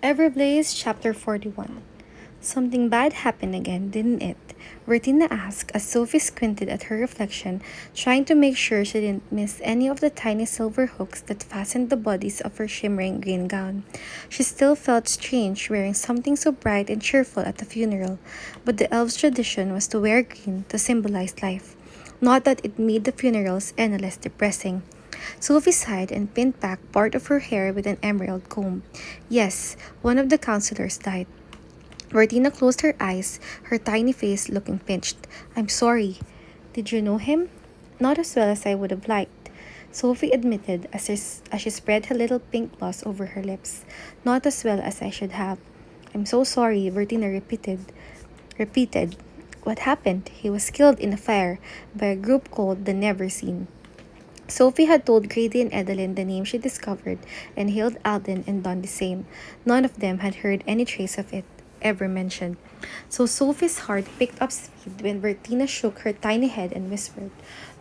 Everblaze, Chapter 41. Something bad happened again, didn't it? Bertina asked as Sophie squinted at her reflection, trying to make sure she didn't miss any of the tiny silver hooks that fastened the bodies of her shimmering green gown. She still felt strange wearing something so bright and cheerful at the funeral, but the elves' tradition was to wear green to symbolize life. Not that it made the funerals any less depressing. Sophie sighed and pinned back part of her hair with an emerald comb. Yes, one of the counselors died. Martina closed her eyes, her tiny face looking pinched. I'm sorry. Did you know him? Not as well as I would have liked, Sophie admitted as she spread her little pink gloss over her lips. Not as well as I should have. I'm so sorry, Bertina repeated. What happened? He was killed in a fire by a group called the Never Seen. Sophie had told Grady and Edeline the name she discovered and hailed Alden and done the same. None of them had heard any trace of it ever mentioned. So Sophie's heart picked up speed when Bertina shook her tiny head and whispered,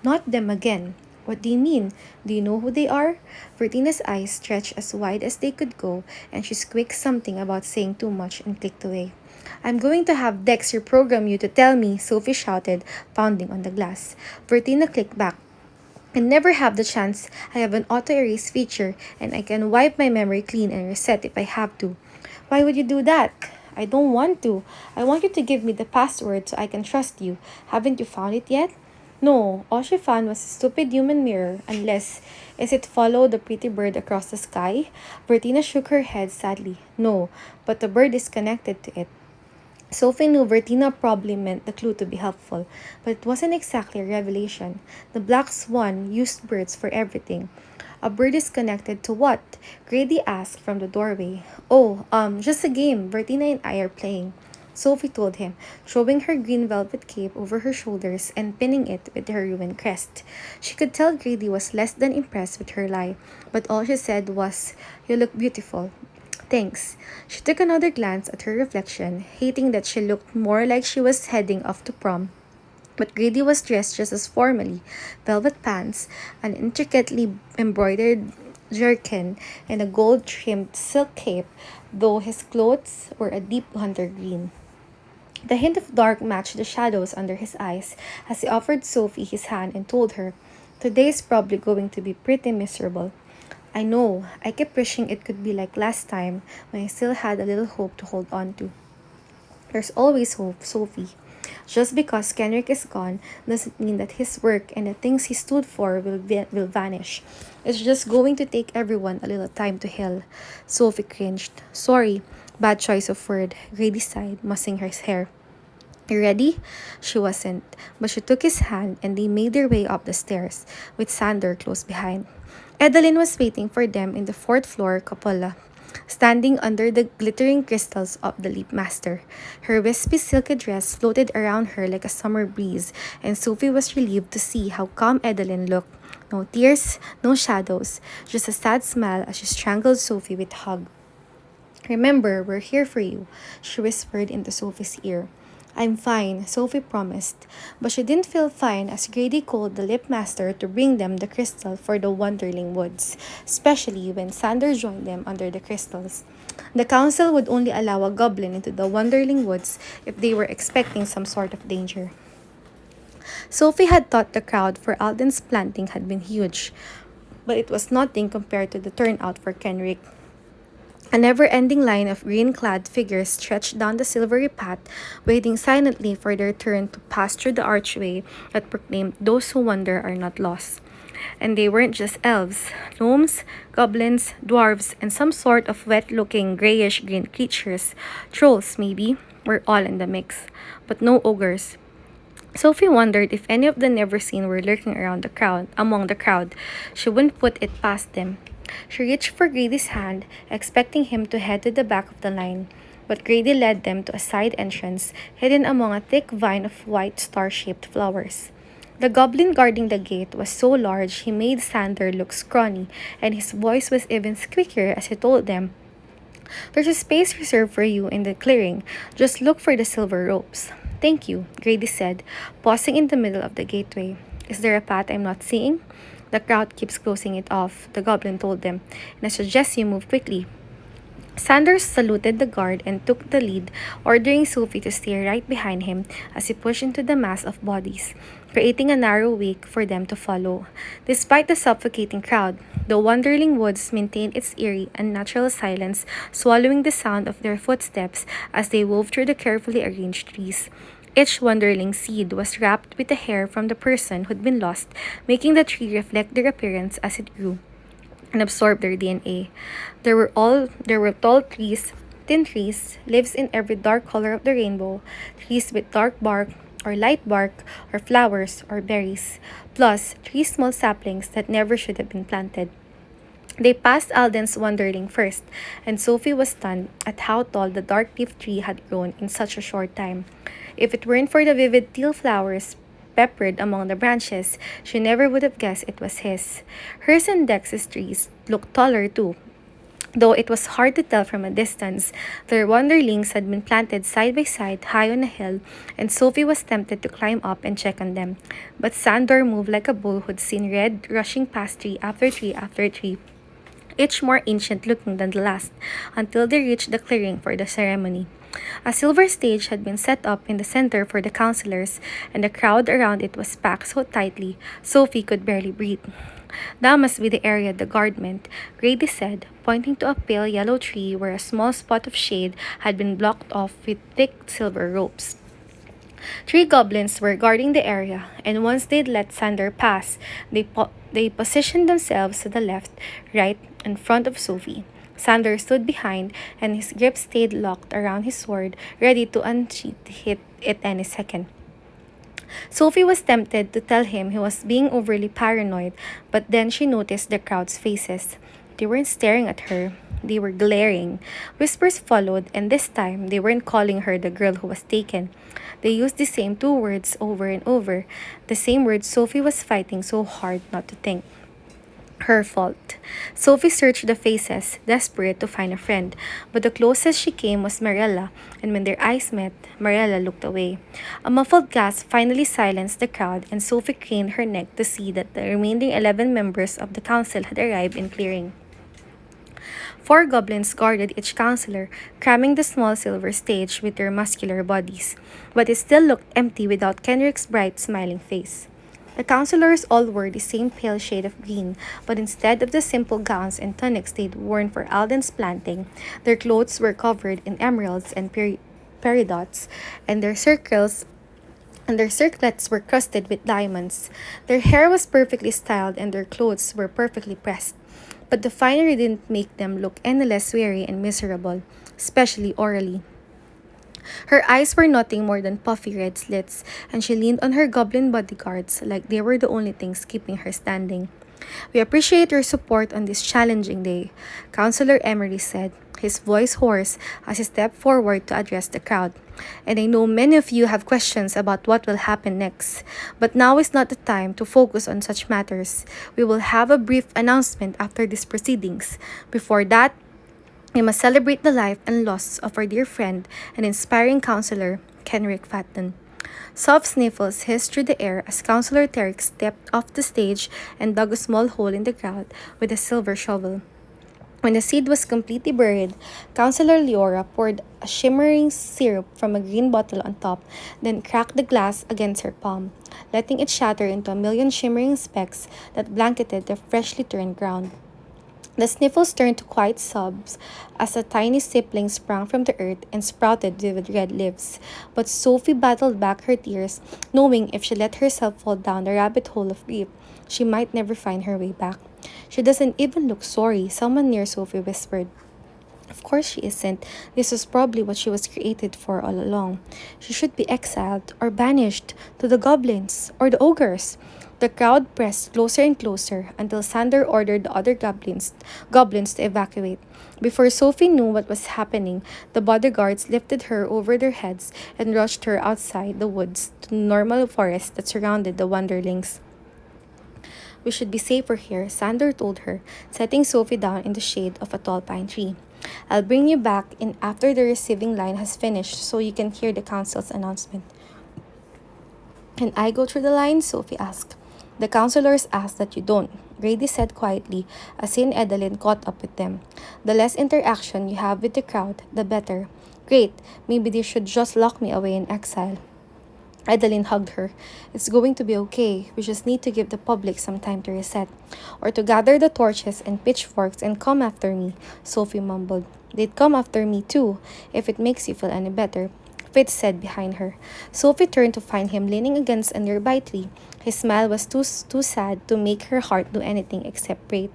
Not them again. What do you mean? Do you know who they are? Bertina's eyes stretched as wide as they could go, and she squeaked something about saying too much and clicked away. I'm going to have Dexter program you to tell me, Sophie shouted, pounding on the glass. Bertina clicked back. I never have the chance. I have an auto erase feature and I can wipe my memory clean and reset if I have to. Why would you do that? I don't want to. I want you to give me the password so I can trust you. Haven't you found it yet? No, all she found was a stupid human mirror, unless is it follow the pretty bird across the sky? Bertina shook her head sadly. No, but the bird is connected to it. Sophie knew Bertina probably meant the clue to be helpful, but it wasn't exactly a revelation. The black swan used birds for everything. A bird is connected to what? Grady asked from the doorway. Oh, just a game Bertina and I are playing. Sophie told him, throwing her green velvet cape over her shoulders and pinning it with her ruined crest. She could tell Grady was less than impressed with her lie, but all she said was, You look beautiful. Thanks. She took another glance at her reflection, hating that she looked more like she was heading off to prom. But Grady was dressed just as formally, velvet pants, an intricately embroidered jerkin, and a gold-trimmed silk cape, though his clothes were a deep hunter green. The hint of dark matched the shadows under his eyes as he offered Sophie his hand and told her, Today is probably going to be pretty miserable. I know, I kept wishing it could be like last time when I still had a little hope to hold on to. There's always hope, Sophie. Just because Kenrick is gone doesn't mean that his work and the things he stood for will vanish. It's just going to take everyone a little time to heal. Sophie cringed. Sorry, bad choice of word. Grady sighed, mussing her hair. You ready? She wasn't, but she took his hand and they made their way up the stairs, with Sander close behind. Edeline was waiting for them in the fourth floor cupola, standing under the glittering crystals of the Leap Master. Her wispy silky dress floated around her like a summer breeze, and Sophie was relieved to see how calm Edeline looked. No tears, no shadows, just a sad smile as she strangled Sophie with a hug. Remember, we're here for you, she whispered into Sophie's ear. I'm fine, Sophie promised, but she didn't feel fine as Grady called the Lip Master to bring them the crystal for the Wonderling Woods, especially when Sander joined them under the crystals. The council would only allow a goblin into the Wonderling Woods if they were expecting some sort of danger. Sophie had thought the crowd for Alden's planting had been huge, but it was nothing compared to the turnout for Kenrick. A never-ending line of green-clad figures stretched down the silvery path, waiting silently for their turn to pass through the archway that proclaimed those who wander are not lost. And they weren't just elves. Gnomes, goblins, dwarves, and some sort of wet-looking grayish-green creatures, trolls maybe, were all in the mix. But no ogres. Sophie wondered if any of the never-seen were lurking among the crowd. She wouldn't put it past them. She reached for Grady's hand, expecting him to head to the back of the line, but Grady led them to a side entrance, hidden among a thick vine of white star-shaped flowers. The goblin guarding the gate was so large he made Sander look scrawny, and his voice was even squeakier as he told them, There's a space reserved for you in the clearing. Just look for the silver ropes. Thank you, Grady said, pausing in the middle of the gateway. Is there a path I'm not seeing? The crowd keeps closing it off, the goblin told them, and I suggest you move quickly. Sanders saluted the guard and took the lead, ordering Sophie to stay right behind him as he pushed into the mass of bodies, creating a narrow wake for them to follow. Despite the suffocating crowd, the Wonderling Woods maintained its eerie and natural silence, swallowing the sound of their footsteps as they wove through the carefully arranged trees. Each Wonderling seed was wrapped with a hair from the person who'd been lost, making the tree reflect their appearance as it grew and absorb their DNA. There were tall trees, thin trees, leaves in every dark color of the rainbow, trees with dark bark or light bark or flowers or berries, plus three small saplings that never should have been planted. They passed Alden's Wonderling first, and Sophie was stunned at how tall the dark leaf tree had grown in such a short time. If it weren't for the vivid teal flowers peppered among the branches, she never would have guessed it was his. Hers and Dex's trees looked taller too, though it was hard to tell from a distance. Their Wonderlings had been planted side by side high on a hill, and Sophie was tempted to climb up and check on them. But Sandor moved like a bull who'd seen red rushing past tree after tree after tree, each more ancient looking than the last, until they reached the clearing for the ceremony. A silver stage had been set up in the center for the counselors, and the crowd around it was packed so tightly Sophie could barely breathe. That must be the area the guard meant, Grady said, pointing to a pale yellow tree where a small spot of shade had been blocked off with thick silver ropes. Three goblins were guarding the area, and once they'd let Sander pass, they positioned themselves to the left, right, in front of Sophie. Sander stood behind, and his grip stayed locked around his sword, ready to unsheath it any second. Sophie was tempted to tell him he was being overly paranoid, but then she noticed the crowd's faces. They weren't staring at her. They were glaring. Whispers followed, and this time they weren't calling her the girl who was taken. They used the same two words over and over, the same words Sophie was fighting so hard not to think. Her fault. Sophie searched the faces, desperate to find a friend, but the closest she came was Mariella, and when their eyes met, Mariella looked away. A muffled gasp finally silenced the crowd, and Sophie craned her neck to see that the remaining 11 members of the council had arrived in clearing. Four goblins guarded each counselor, cramming the small silver stage with their muscular bodies, but it still looked empty without Kenrick's bright, smiling face. The counselors all wore the same pale shade of green, but instead of the simple gowns and tunics they'd worn for Alden's planting, their clothes were covered in emeralds and peridots, and their circlets were crusted with diamonds. Their hair was perfectly styled and their clothes were perfectly pressed. But the finery didn't make them look any less weary and miserable, especially orally. Her eyes were nothing more than puffy red slits, and she leaned on her goblin bodyguards like they were the only things keeping her standing. "We appreciate your support on this challenging day," Counselor Emery said, his voice hoarse as he stepped forward to address the crowd. "And I know many of you have questions about what will happen next, but now is not the time to focus on such matters. We will have a brief announcement after these proceedings. Before that, we must celebrate the life and loss of our dear friend and inspiring counselor, Kenrick Fatton." Soft sniffles hissed through the air as Counselor Terrick stepped off the stage and dug a small hole in the ground with a silver shovel. When the seed was completely buried, Counselor Leora poured a shimmering syrup from a green bottle on top, then cracked the glass against her palm, letting it shatter into a million shimmering specks that blanketed the freshly turned ground. The sniffles turned to quiet sobs as a tiny sapling sprang from the earth and sprouted with red leaves. But Sophie battled back her tears, knowing if she let herself fall down the rabbit hole of grief, she might never find her way back. "She doesn't even look sorry," someone near Sophie whispered. "Of course she isn't. This was probably what she was created for all along. She should be exiled or banished to the goblins or the ogres." The crowd pressed closer and closer until Sander ordered the other goblins to evacuate. Before Sophie knew what was happening, the bodyguards lifted her over their heads and rushed her outside the woods to the normal forest that surrounded the Wonderlings. "We should be safer here," Sander told her, setting Sophie down in the shade of a tall pine tree. "I'll bring you back in after the receiving line has finished so you can hear the council's announcement." "Can I go through the line?" Sophie asked. "The counselors ask that you don't," Grady said quietly as he and Edeline caught up with them. The less interaction you have with the crowd, the better. Great, maybe they should just lock me away in exile. Adeline hugged her. It's going to be okay. We just need to give the public some time to reset. Or to gather the torches and pitchforks and come after me, Sophie mumbled. They'd come after me too, if it makes you feel any better, Fitz said behind her. Sophie turned to find him leaning against a nearby tree. His smile was too sad to make her heart do anything except breathe.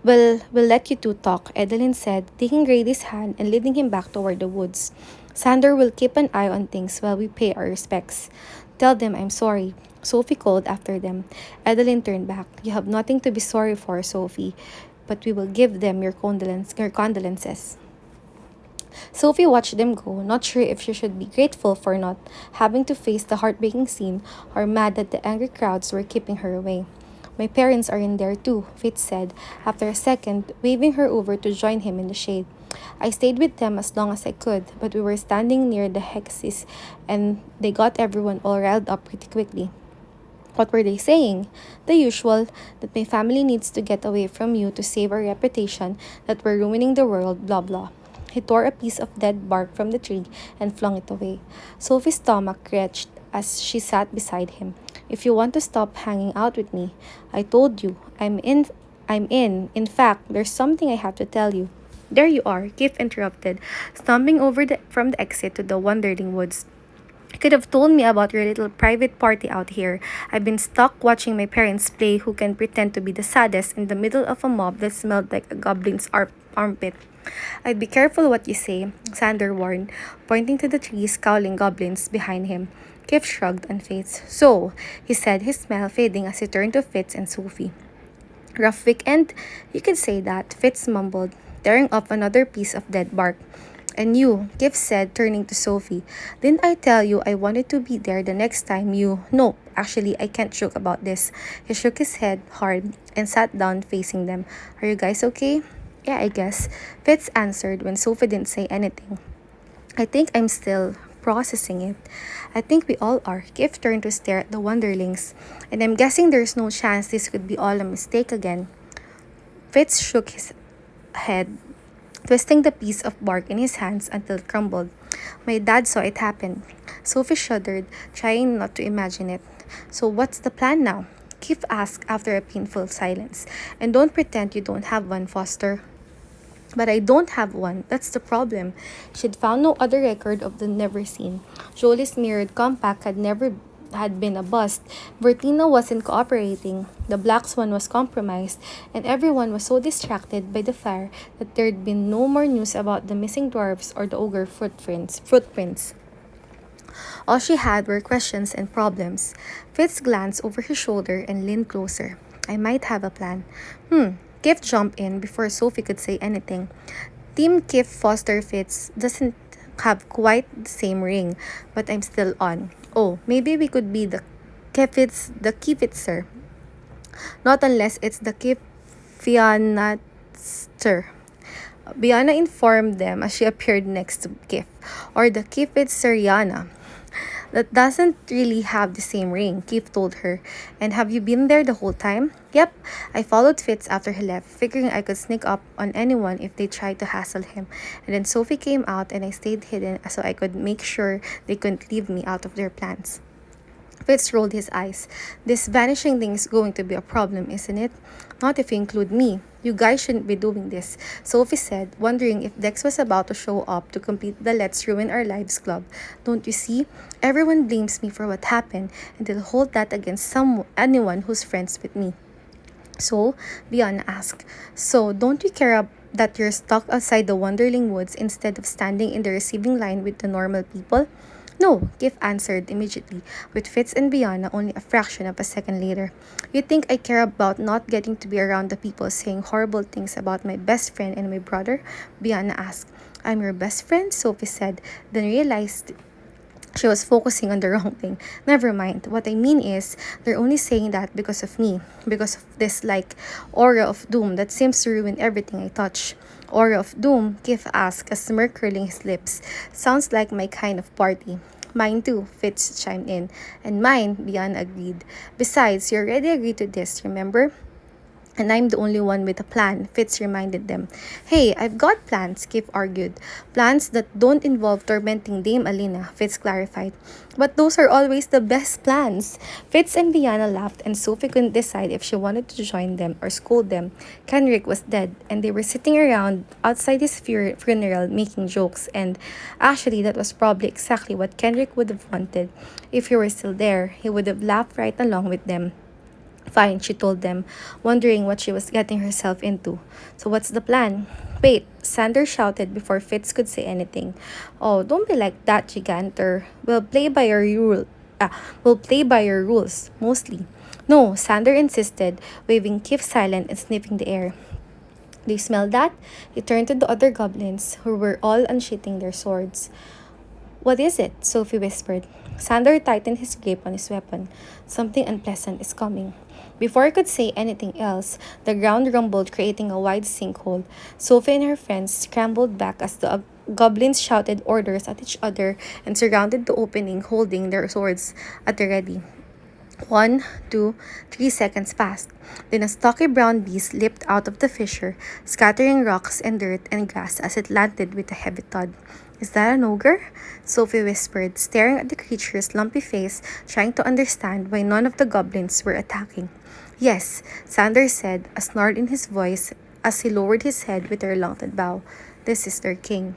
Well, we'll let you two talk, Edeline said, taking Grady's hand and leading him back toward the woods. Sander will keep an eye on things while we pay our respects. Tell them I'm sorry. Sophie called after them. Edeline turned back. You have nothing to be sorry for, Sophie, but we will give them your condolences. Sophie watched them go, not sure if she should be grateful for not having to face the heartbreaking scene or mad that the angry crowds were keeping her away. My parents are in there too, Fitz said, after a second, waving her over to join him in the shade. I stayed with them as long as I could, but we were standing near the hexes and they got everyone all riled up pretty quickly. What were they saying? The usual, that my family needs to get away from you to save our reputation, that we're ruining the world, blah blah. He tore a piece of dead bark from the tree and flung it away. Sophie's stomach retched as she sat beside him. If you want to stop hanging out with me, I told you, I'm in. In fact, there's something I have to tell you. There you are, Kif interrupted, stumbling from the exit to the Wonderling Woods. You could have told me about your little private party out here. I've been stuck watching my parents play who can pretend to be the saddest in the middle of a mob that smelled like a goblin's armpit. I'd be careful what you say, Sander warned, pointing to the three scowling goblins behind him. Kif shrugged and faced. So, he said, his smile fading as he turned to Fitz and Sophie. Rough weekend? You could say that, Fitz mumbled, tearing off another piece of dead bark. And you, Kif said, turning to Sophie, didn't I tell you I wanted to be there the next time you... No, actually, I can't joke about this. He shook his head hard and sat down facing them. Are you guys okay? Yeah, I guess, Fitz answered when Sophie didn't say anything. I think I'm still processing it. I think we all are. Kif turned to stare at the Wonderlings, and I'm guessing there's no chance this could be all a mistake again. Fitz shook his head, twisting the piece of bark in his hands until it crumbled. My dad saw it happen. Sophie shuddered, trying not to imagine it. So what's the plan now? Kif asked after a painful silence. And don't pretend you don't have one, Foster. But I don't have one. That's the problem. She'd found no other record of the never seen. Jolie's mirrored compact had been a bust. Bertina wasn't cooperating. The Black Swan was compromised, and everyone was so distracted by the fire that there'd been no more news about the missing dwarfs or the ogre footprints. All she had were questions and problems. Fitz glanced over his shoulder and leaned closer. I might have a plan. Kif jumped in before Sophie could say anything. Team Kif Foster Fitz doesn't have quite the same ring, but I'm still on. Oh, maybe we could be the Kifitzer. Not unless it's the Kifianatster. Biana informed them as she appeared next to Kif. Or the Kifitzeriana. That doesn't really have the same ring, Keith told her. And have you been there the whole time? Yep. I followed Fitz after he left, figuring I could sneak up on anyone if they tried to hassle him. And then Sophie came out and I stayed hidden so I could make sure they couldn't leave me out of their plans. Fitz rolled his eyes. This vanishing thing is going to be a problem, isn't it? Not if you include me. You guys shouldn't be doing this, Sophie said, wondering if Dex was about to show up to complete the Let's Ruin Our Lives club. Don't you see? Everyone blames me for what happened, and they'll hold that against anyone who's friends with me. So, Biana asked, so don't you care that you're stuck outside the Wonderling Woods instead of standing in the receiving line with the normal people? No, Kif answered immediately, with Fitz and Biana only a fraction of a second later. You think I care about not getting to be around the people saying horrible things about my best friend and my brother? Biana asked. I'm your best friend, Sophie said, then realized she was focusing on the wrong thing. Never mind. What I mean is, they're only saying that because of me. Because of this, aura of doom that seems to ruin everything I touch. Aura of doom? Kif asked, a smirk curling his lips. Sounds like my kind of party. Mine too, Fitz chimed in. And mine, Bian agreed. Besides, you already agreed to this, remember? And I'm the only one with a plan, Fitz reminded them. Hey, I've got plans, Kip argued. Plans that don't involve tormenting Dame Alina, Fitz clarified. But those are always the best plans. Fitz and Biana laughed, and Sophie couldn't decide if she wanted to join them or scold them. Kenrick was dead, and they were sitting around outside his funeral making jokes, and actually, that was probably exactly what Kenrick would have wanted. If he were still there, he would have laughed right along with them. Fine, she told them, wondering what she was getting herself into. So what's the plan? Wait, Sander shouted before Fitz could say anything. Oh, don't be like that, Gigantor. We'll play by your rules, mostly. No, Sander insisted, waving Kif silent and sniffing the air. Do you smell that? He turned to the other goblins, who were all unsheathing their swords. What is it? Sophie whispered. Sander tightened his grip on his weapon. Something unpleasant is coming. Before I could say anything else, the ground rumbled, creating a wide sinkhole. Sophie and her friends scrambled back as the goblins shouted orders at each other and surrounded the opening, holding their swords at the ready. 1, 2, 3 seconds passed. Then a stocky brown beast leaped out of the fissure, scattering rocks and dirt and grass as it landed with a heavy thud. Is that an ogre? Sophie whispered, staring at the creature's lumpy face, trying to understand why none of the goblins were attacking. Yes, Sanders said, a snarl in his voice as he lowered his head with a reluctant bow. This is their king.